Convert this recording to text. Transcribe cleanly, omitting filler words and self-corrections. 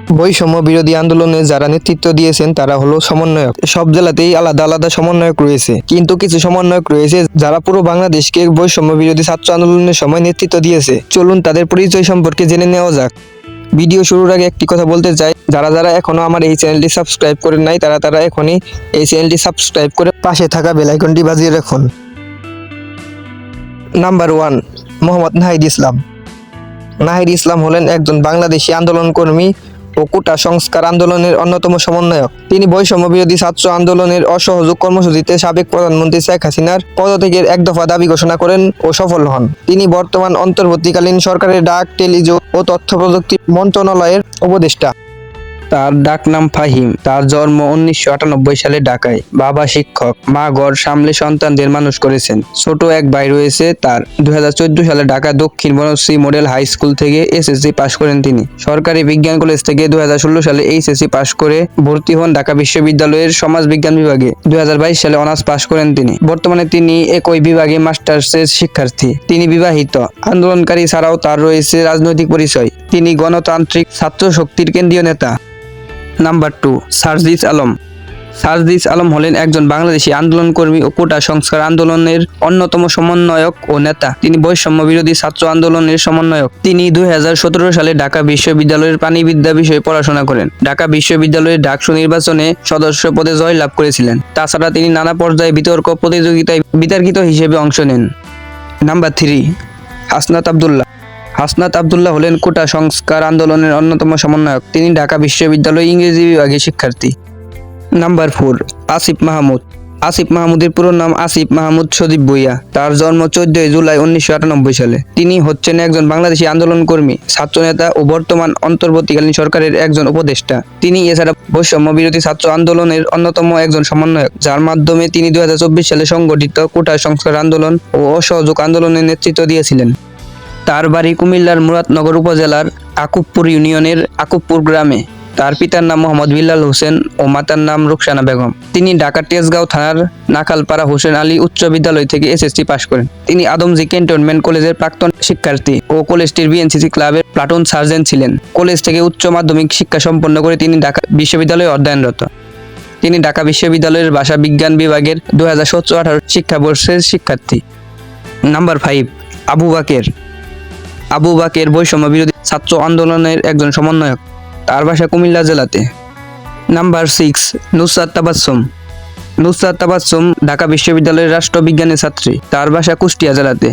বৈষম্য বিরোধী আন্দোলনে যারা নেতৃত্ব দিয়েছেন তারা হলো সমন্বয়ক। সব জেলাতেই আলাদা আলাদা সমন্বয়ক রয়েছে, কিন্তু কিছু সমন্বয়ক রয়েছে যারা পুরো বাংলাদেশকে বৈষম্য বিরোধী ছাত্র আন্দোলনের সময় নেতৃত্ব দিয়েছে। চলুন তাদের পরিচয় সম্পর্কে জেনে নেওয়া যাক। ভিডিও শুরুর আগে একটি কথা বলতে চাই, যারা যারা এখনো আমার এই চ্যানেলটি সাবস্ক্রাইব করেন নাই তারা এখনই এই চ্যানেলটি সাবস্ক্রাইব করে পাশে থাকা বেল আইকনটি বাজিয়ে রাখুন। নাম্বার 1, মোহাম্মদ নাহিদ ইসলাম। নাহিদ ইসলাম হলেন একজন বাংলাদেশি আন্দোলনকর্মী ও কোটা সংস্কার আন্দোলনের অন্যতম সমন্বয়ক। তিনি বৈষম্য বিরোধী ছাত্র আন্দোলনের অসহযোগ কর্মসূচিতে সাবেক প্রধানমন্ত্রী শেখ হাসিনার পদত্যাগের এক দফা দাবি ঘোষণা করেন ও সফল হন। তিনি বর্তমান অন্তর্বর্তীকালীন সরকারের ডাক, টেলিযোগ ও তথ্য প্রযুক্তি মন্ত্রণালয়ের উপদেষ্টা। তার ডাকনাম ফাহিম। তার জন্ম 1998 সালে ঢাকায়। বাবা শিক্ষক, মা ঘর সামলে সন্তানদের মানুষ করেছেন। ছোট এক ভাই রয়েছে তার। 2014 সালে ঢাকা দক্ষিণ বনশ্রী মডেল হাই স্কুল থেকে এসএসসি পাশ করেন তিনি। সরকারি বিজ্ঞান কলেজ থেকে 2016 সালে এইচএসসি পাশ করে ভর্তি হন ঢাকা বিশ্ববিদ্যালয়ের সমাজ বিজ্ঞান বিভাগে। 2022 সালে অনার্স পাশ করেন তিনি। বর্তমানে তিনি একই বিভাগে মাস্টার্সের শিক্ষার্থী। তিনি বিবাহিত। আন্দোলনকারী ছাড়াও তার রয়েছে রাজনৈতিক পরিচয়। তিনি গণতান্ত্রিক ছাত্র শক্তির কেন্দ্রীয় নেতা। নাম্বার 2, সার্জিস আলম। সার্জিস আলম হলেন একজন বাংলাদেশি আন্দোলনকর্মী ও কোটা সংস্কার আন্দোলনের অন্যতম সমন্বয়ক ও নেতা। তিনি বৈষম্য বিরোধী ছাত্র আন্দোলনের সমন্বয়ক। তিনি 2017 সালে ঢাকা বিশ্ববিদ্যালয়ের প্রাণিবিদ্যা বিষয়ে পড়াশোনা করেন। ঢাকা বিশ্ববিদ্যালয়ের ডাকসু নির্বাচনে সদস্য পদে জয়লাভ করেছিলেন। তাছাড়া তিনি নানা পর্যায়ে বিতর্ক প্রতিযোগিতায় বিতর্কিত হিসেবে অংশ নেন। নাম্বার 3, হাসনাত আব্দুল্লাহ। হাসনাত আব্দুল্লাহ হলেন কোটা সংস্কার আন্দোলনের অন্যতম সমন্বয়ক। তিনি ঢাকা বিশ্ববিদ্যালয় ইংরেজি বিভাগের শিক্ষার্থী। নাম্বার 4, আসিফ মাহমুদ। আসিফ মাহমুদের পুরো নাম আসিফ মাহমুদ সজীব ভুইয়া। তার জন্ম 14 জুলাই 1998 সালে। তিনি হচ্ছেন একজন বাংলাদেশি আন্দোলনকর্মী, ছাত্রনেতা ও বর্তমান অন্তর্বর্তীকালীন সরকারের একজন উপদেষ্টা। তিনি এছাড়া বৈষম্য বিরোধী ছাত্র আন্দোলনের অন্যতম একজন সমন্বয়ক, যার মাধ্যমে তিনি 2024 সালে সংগঠিত কোটা সংস্কার আন্দোলন ও অসহযোগ আন্দোলনের নেতৃত্ব দিয়েছিলেন। তার বাড়ি কুমিল্লার মুরাদনগর উপজেলার আকুবপুর ইউনিয়নের আকুবপুর গ্রামে। তার পিতার নাম মোহাম্মদ বিল্লাল হোসেন ও মাতার নাম রুকসানা বেগম। তিনি ঢাকার তেজগাঁও থানার নাখালপাড়া হোসেন আলী উচ্চ বিদ্যালয় থেকে এসএসসি পাশ করেন। তিনি আদমজী ক্যান্টনমেন্ট কলেজের প্রাক্তন শিক্ষার্থী ও কলেজটির বিএনসিসি ক্লাবের প্লাটুন সার্জেন্ট ছিলেন। কলেজ থেকে উচ্চ মাধ্যমিক শিক্ষা সম্পন্ন করে তিনি ঢাকা বিশ্ববিদ্যালয়ে অধ্যয়নরত। তিনি ঢাকা বিশ্ববিদ্যালয়ের ভাষা বিজ্ঞান বিভাগের 2017-18 শিক্ষাবর্ষের শিক্ষার্থী। নাম্বার 5, আবু বাকের। আবু বাকের বৈষম্য বিরোধী ছাত্র আন্দোলনের একজন সমন্বয়ক। তার বাসা কুমিল্লা জেলাতে। নাম্বার 6, নুসরাত তাবাসসুম। নুসরাত তাবাসসুম ঢাকা বিশ্ববিদ্যালয়ের রাষ্ট্রবিজ্ঞানের ছাত্রী। তার বাসা কুষ্টিয়া জেলাতে।